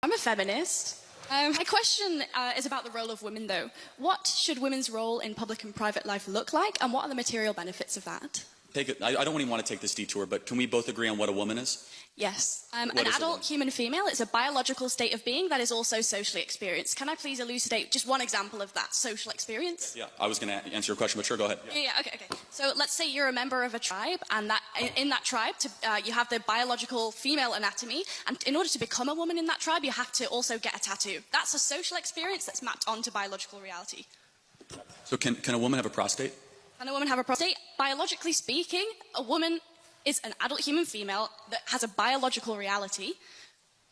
I'm a feminist. My question is about the role of women, though. What should women's role in public and private life look like, and what are the material benefits of that? I don't even want to take this detour, but can we both agree on what a woman is? Yes. An adult human female is a biological state of being that is also socially experienced. Can I please elucidate just one example of that social experience? Yeah, I was going to answer your question, but sure, go ahead. Yeah, okay. So let's say you're a member of a tribe, and in that tribe, you have the biological female anatomy, and in order to become a woman in that tribe, you have to also get a tattoo. That's a social experience that's mapped onto biological reality. So can a woman have a prostate? Can a woman have a prostate? Biologically speaking, a woman is an adult human female that has a biological reality,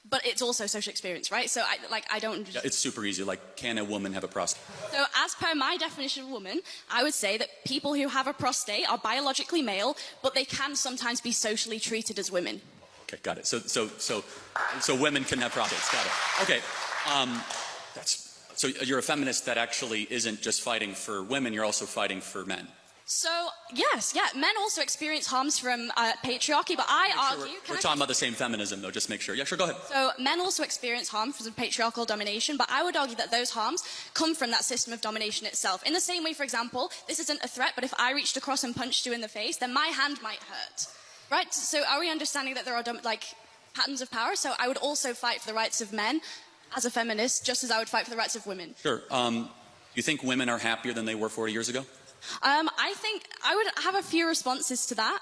but it's also social experience, right? So I don't... Yeah, it's super easy. Like, can a woman have a prostate? So as per my definition of woman, I would say that people who have a prostate are biologically male, but they can sometimes be socially treated as women. Okay, got it. So women can have prostates. Got it. Okay. So you're a feminist that actually isn't just fighting for women, you're also fighting for men. So, yes, men also experience harms from patriarchy, but I argue... We're talking about the same feminism, though, just make sure. Yeah, sure, go ahead. So, men also experience harm from patriarchal domination, but I would argue that those harms come from that system of domination itself. In the same way, for example, this isn't a threat, but if I reached across and punched you in the face, then my hand might hurt. Right? So, are we understanding that there are, patterns of power? So, I would also fight for the rights of men as a feminist, just as I would fight for the rights of women. Sure. You think women are happier than they were 40 years ago? I think I would have a few responses to that.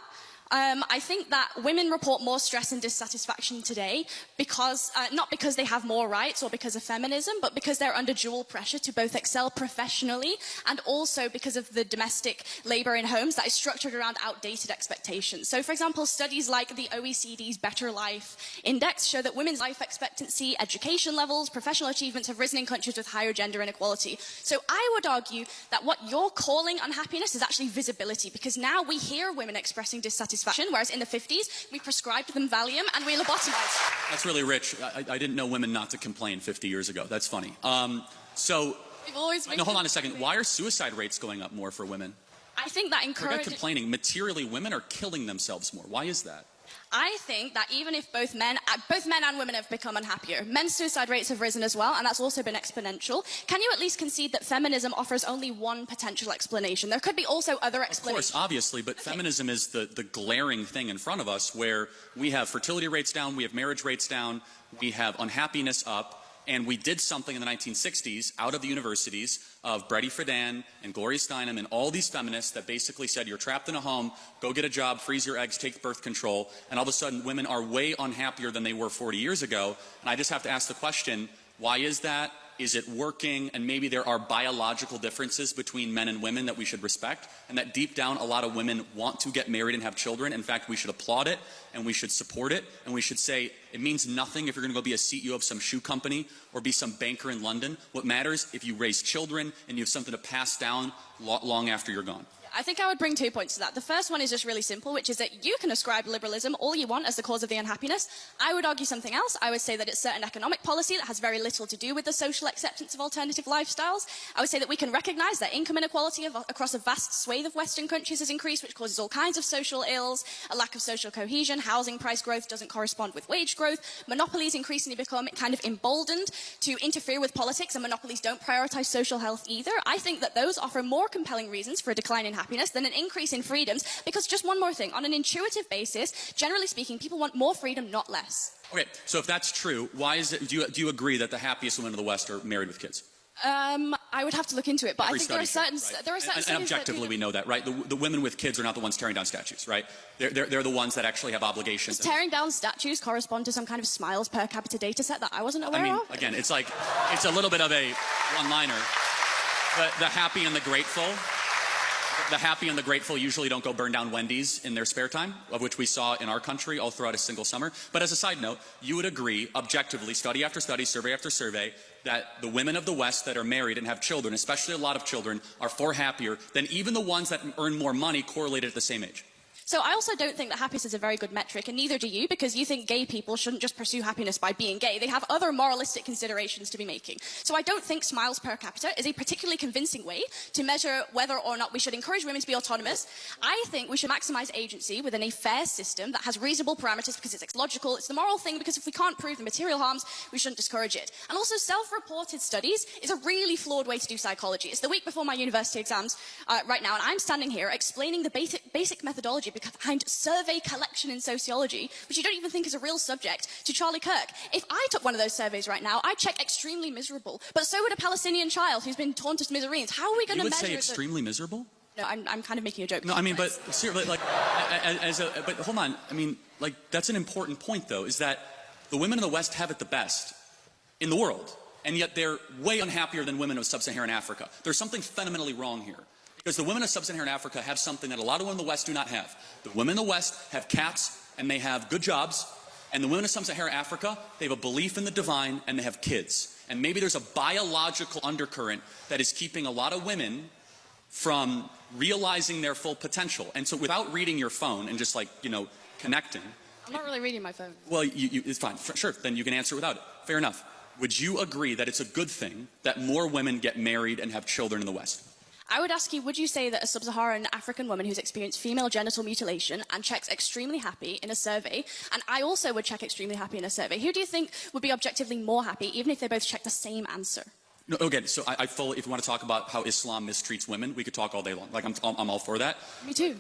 I think that women report more stress and dissatisfaction today because, not because they have more rights or because of feminism, but because they're under dual pressure to both excel professionally and also because of the domestic labor in homes that is structured around outdated expectations. So, for example, studies like the OECD's Better Life Index show that women's life expectancy, education levels, professional achievements have risen in countries with higher gender inequality. So I would argue that what you're calling unhappiness is actually visibility, because now we hear women expressing dissatisfaction, whereas in the 50s, we prescribed them Valium and we lobotomized. That's really rich. I didn't know women not to complain 50 years ago. That's funny. We've always no, hold on a second. Why are suicide rates going up more for women? I think that encourages... Forget complaining. Materially, women are killing themselves more. Why is that? I think that even if both men and women have become unhappier, men's suicide rates have risen as well, and that's also been exponential. Can you at least concede that feminism offers only one potential explanation? There could be also other explanations. Of course, obviously, but feminism is the glaring thing in front of us, where we have fertility rates down, we have marriage rates down, we have unhappiness up, and we did something in the 1960s out of the universities of Bretty Friedan and Gloria Steinem and all these feminists that basically said, you're trapped in a home, go get a job, freeze your eggs, take birth control, and all of a sudden women are way unhappier than they were 40 years ago. And I just have to ask the question, why is that? Is it working? And maybe there are biological differences between men and women that we should respect, and that deep down a lot of women want to get married and have children. In fact, we should applaud it, and we should support it, and we should say it means nothing if you're going to go be a CEO of some shoe company or be some banker in London. What matters if you raise children and you have something to pass down long after you're gone. I think I would bring 2 points to that. The first one is just really simple, which is that you can ascribe liberalism all you want as the cause of the unhappiness. I would argue something else. I would say that it's certain economic policy that has very little to do with the social acceptance of alternative lifestyles. I would say that we can recognize that income inequality across a vast swathe of Western countries has increased, which causes all kinds of social ills, a lack of social cohesion, housing price growth doesn't correspond with wage growth, monopolies increasingly become kind of emboldened to interfere with politics, and monopolies don't prioritize social health either. I think that those offer more compelling reasons for a decline in happiness than an increase in freedoms, because just one more thing, on an intuitive basis, generally speaking, people want more freedom, not less. Okay, so if that's true, why is it, do you agree that the happiest women of the West are married with kids? I would have to look into it, but I think there are certain and objectively we know that, right? The women with kids are not the ones tearing down statues, right? They're the ones that actually have obligations. Does tearing down statues correspond to some kind of smiles per capita data set that I wasn't aware of? Again, it's a little bit of a one-liner. The happy and the grateful. The happy and the grateful usually don't go burn down Wendy's in their spare time, of which we saw in our country all throughout a single summer. But as a side note, you would agree, objectively, study after study, survey after survey, that the women of the West that are married and have children, especially a lot of children, are far happier than even the ones that earn more money correlated at the same age. So I also don't think that happiness is a very good metric, and neither do you, because you think gay people shouldn't just pursue happiness by being gay. They have other moralistic considerations to be making. So I don't think smiles per capita is a particularly convincing way to measure whether or not we should encourage women to be autonomous. I think we should maximize agency within a fair system that has reasonable parameters because it's logical. It's the moral thing because if we can't prove the material harms, we shouldn't discourage it. And also self-reported studies is a really flawed way to do psychology. It's the week before my university exams right now, and I'm standing here explaining the basic methodology behind survey collection in sociology, which you don't even think is a real subject, to Charlie Kirk. If I took one of those surveys right now, I'd check extremely miserable. But so would a Palestinian child who's been torn to smithereens. How are we going to measure? You would say extremely miserable? No, I'm kind of making a joke. No, I mean, but seriously, like, but hold on. I mean, like, that's an important point, though, is that the women in the West have it the best in the world, and yet they're way unhappier than women of sub-Saharan Africa. There's something fundamentally wrong here. Because the women of sub-Saharan Africa have something that a lot of women in the West do not have. The women in the West have cats, and they have good jobs, and the women of sub-Saharan Africa, they have a belief in the divine, and they have kids. And maybe there's a biological undercurrent that is keeping a lot of women from realizing their full potential. And so without reading your phone and just, like, you know, connecting. I'm not really reading my phone. Well, it's fine. Sure, then you can answer without it. Fair enough. Would you agree that it's a good thing that more women get married and have children in the West? I would ask you, would you say that a sub-Saharan African woman who's experienced female genital mutilation and checks extremely happy in a survey, and I also would check extremely happy in a survey, who do you think would be objectively more happy, even if they both check the same answer? No, again, so I fully, if you want to talk about how Islam mistreats women, we could talk all day long. Like, I'm all for that. Me too.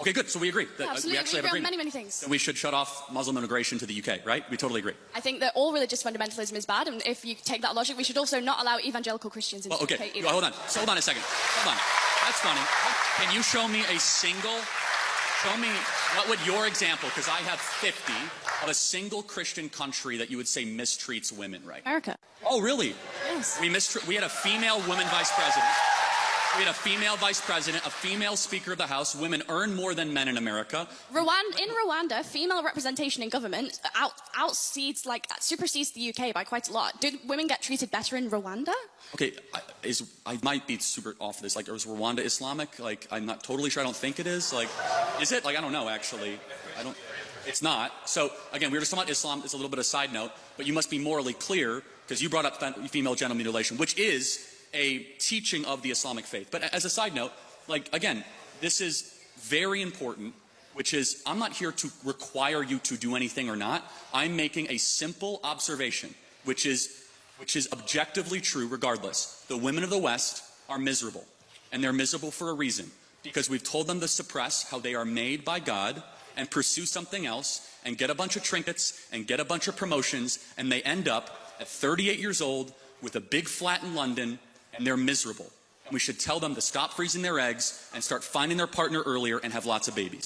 Okay, good. So we agree. Yeah, absolutely. We actually have agreement. Many things. Then we should shut off Muslim immigration to the UK, right? We totally agree. I think that all religious fundamentalism is bad, and if you take that logic, we should also not allow evangelical Christians into the UK either. Well, hold on. So hold on a second. Hold on. That's funny. Can you show me a single... Show me, what would your example, because I have 50, of a single Christian country that you would say mistreats women, right? America. Oh, really? Yes. We had a female woman vice president. We had a female vice president, a female speaker of the House. Women earn more than men in America. In Rwanda, female representation in government supersedes the UK by quite a lot. Did women get treated better in Rwanda? Okay, I might be super off this. Like, is Rwanda Islamic? Like, I'm not totally sure. I don't think it is. Like, is it? Like, I don't know, actually. It's not. So, again, we were just talking about Islam. It's a little bit of a side note. But you must be morally clear, because you brought up female genital mutilation, which is a teaching of the Islamic faith. But as a side note, like, again, this is very important, which is, I'm not here to require you to do anything or not. I'm making a simple observation, which is objectively true regardless. The women of the West are miserable, and they're miserable for a reason, because we've told them to suppress how they are made by God and pursue something else and get a bunch of trinkets and get a bunch of promotions, and they end up at 38 years old with a big flat in London, and they're miserable. And we should tell them to stop freezing their eggs and start finding their partner earlier and have lots of babies.